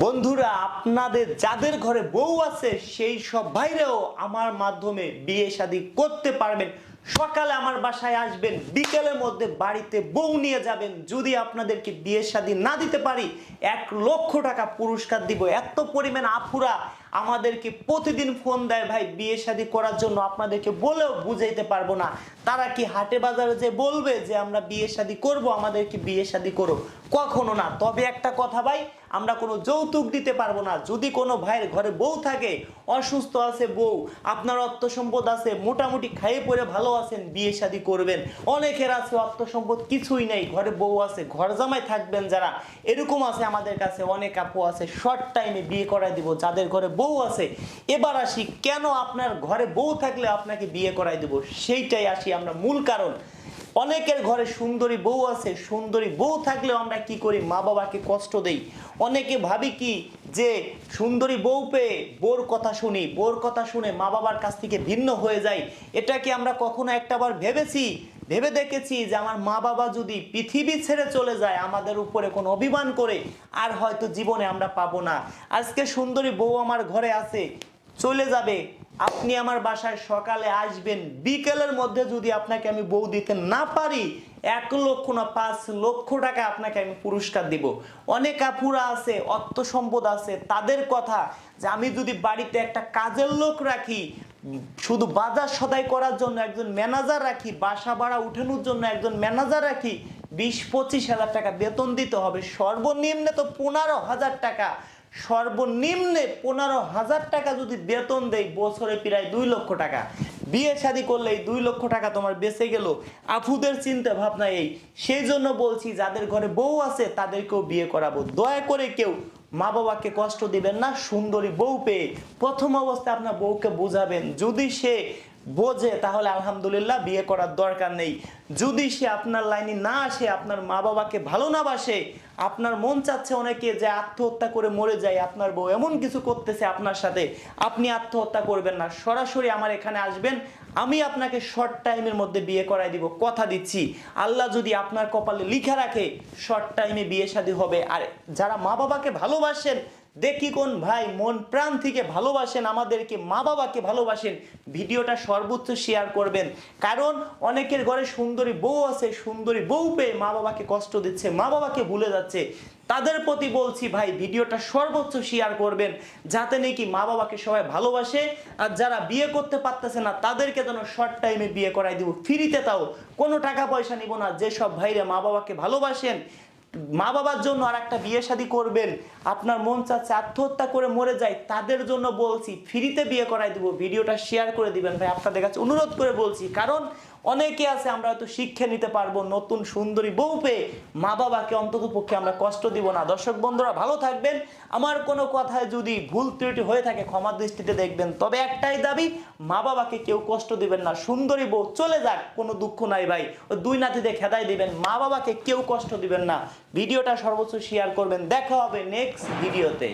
বন্ধুরা, আপনাদের যাদের ঘরে বউ আছে সেই সব ভাইরাও আমার মাধ্যমে বিয়ে শাদী করতে পারবেন। সকালে আমার বাসায় আসবেন, বিকেলের মধ্যে বাড়িতে বউ নিয়ে যাবেন। যদি আপনাদেরকে বিয়ে শাদী না দিতে পারি 1,00,000 টাকা পুরস্কার দিব। এত পরিমাণ আপুরা আমাদেরকে প্রতিদিন ফোন দেয়, ভাই বিয়ে শাদী করার জন্য। আপনাদেরকে বলেও বুঝাইতে পারবো না। তারা কি হাটে বাজারে যে বলবে যে আমরা বিয়ে শাদী করবো, আমাদেরকে বিয়ে শাদী করো? কখনো না। তবে একটা কথা ভাই, আমরা কোনো যৌতুক দিতে পারবো না। যদি কোনো ভাইয়ের ঘরে বউ থাকে, অসুস্থ আছে বউ, আপনার অর্থ সম্পদ আছে, মোটামুটি খাইয়ে পরে ভালো আছেন, বিয়ে শাদী করবেন। অনেকের আছে অর্থ সম্পদ কিছুই নেই, ঘরে বউ আছে, ঘর জামাই থাকবেন যারা, এরকম আছে আমাদের কাছে অনেক আপু আছে। শর্ট টাইমে বিয়ে করাই দিব যাদের ঘরে বউ আছে। এবার আসি, কেন আপনার ঘরে বউ থাকলে আপনাকে বিয়ে করাই দিব, সেইটাই আসি আমরা মূল কারণ। অনেকের ঘরে সুন্দরী বউ আছে, সুন্দরী বউ থাকলেও আমরা কি করি, মা বাবাকে কষ্ট দেই। অনেকে ভাবি কি যে সুন্দরী বউ পেয়ে বোর কথা শুনি, বোর কথা শুনে মা বাবার কাছ থেকে ভিন্ন হয়ে যাই। এটা কি আমরা কখনো একটাবার ভেবেছি? ভেবে দেখেছি যে আমার মা বাবা যদি পৃথিবী ছেড়ে চলে যায়, আমাদের উপরে কোনো অভিমান করে, আর হয়তো জীবনে আমরা পাবো না। আজকে সুন্দরী বউ আমার ঘরে আছে, চলে যাবে, আপনি আমার বাসায় সকালে আসবেন, বিকেলের মধ্যে যদি আপনাকে আমি বউ দিতে না পারি 1,00,000 না 5,00,000 টাকা আপনাকে আমি পুরস্কার দিব। অনেক আপুরা আছে, অর্থ সম্পদ আছে, তাদের কথা যে আমি যদি বাড়িতে একটা কাজের লোক রাখি, শুধু বাজার সদাই করার জন্য একজন ম্যানেজার রাখি, বাসা ভাড়া উঠানোর জন্য একজন ম্যানেজার রাখি, 20-25 হাজার টাকা বেতন দিতে হবে। সর্বনিম্নে তো 15,000 টাকা, সর্বনিম্নে 15,000 টাকা যদি বেতন দেয়, বছরে প্রায় 2,00,000 টাকা। বিয়ে শাদী করলে 2,00,000 টাকা তোমার বেঁচে গেল। আপুদের চিন্তা ভাবনা এই। সেই জন্য বলছি, যাদের ঘরে বউ আছে তাদেরকেও বিয়ে করাবো। দয়া করে কেউ মা বাবাকে কষ্ট দিবেন না। সুন্দরী বউ পেয়ে প্রথম অবস্থায় আপনার বউকে বুঝাবেন, যদি সে বোঝে তাহলে আলহামদুলিল্লাহ, বিয়ে করার দরকার নেই। যদি সে আপনার লাইনে না আসে, আপনার মা বাবাকে ভালো না বাসে, আপনার মন চাচ্ছে অনেকে যে আত্মহত্যা করে মরে যায়, আপনার বউ এমন কিছু করতেছে আপনার সাথে, আপনি আত্মহত্যা করবেন না। সরাসরি আমার এখানে আসবেন, আমি আপনাকে শর্ট টাইমের মধ্যে বিয়ে করাই দিব, কথা দিচ্ছি। আল্লাহ যদি আপনার কপালে লিখে রাখে, শর্ট টাইমে বিয়ে শাদী হবে। আর যারা মা বাবাকে ভালোবাসেন, দেখি কোন ভাই মন প্রাণ থেকে ভালোবাসেন আমাদেরকে, মা বাবাকে ভালোবাসেন, ভিডিওটা সর্বোচ্চ শেয়ার করবেন। কারণ অনেকের ঘরে সুন্দরী বউ আছে, সুন্দরী বউ পেয়ে মা বাবাকে কষ্ট দিচ্ছে, মা বাবাকে ভুলে যাচ্ছে। তাদের প্রতি বলছি ভাই, ভিডিওটা সর্বোচ্চ শেয়ার করবেন, যাতে নাকি মা বাবাকে সবাই ভালোবাসে। আর যারা বিয়ে করতে পারতেছে না, তাদেরকে যেন শর্ট টাইমে বিয়ে করাই দিব, ফ্রিতে, তাও কোনো টাকা পয়সা নিব না। যেসব ভাইরা মা বাবাকে ভালোবাসেন, মা বাবার জন্য আর একটা বিয়ে শাদী করবেন, আপনার মন চাচ্ছে আত্মহত্যা করে মরে যায়, তাদের জন্য বলছি ফ্রিতে বিয়ে করাই দিব। ভিডিওটা শেয়ার করে দিবেন ভাই, আপনাদের কাছে অনুরোধ করে বলছি। কারণ অনেকে আছে, আমরা হয়তো শিক্ষা নিতে পারবো, নতুন সুন্দরী বউ পেয়ে মা বাবাকে অন্তত পক্ষে আমরা কষ্ট দিব না। দর্শক বন্ধুরা, ভালো থাকবেন। আমার কোনো কথায় যদি ভুল ত্রুটি হয়ে থাকে ক্ষমা দৃষ্টিতে দেখবেন। তবে একটাই দাবি, মা বাবাকে কেউ কষ্ট দিবেন না। সুন্দরী বউ চলে যাক, কোনো দুঃখ নাই ভাই, ওই 2 নাতিতে খেদাই দিবেন, মা বাবাকে কেউ কষ্ট দিবেন না। ভিডিওটা সর্বোচ্চ শেয়ার করবেন। দেখা হবে নেক্সট ভিডিওতে।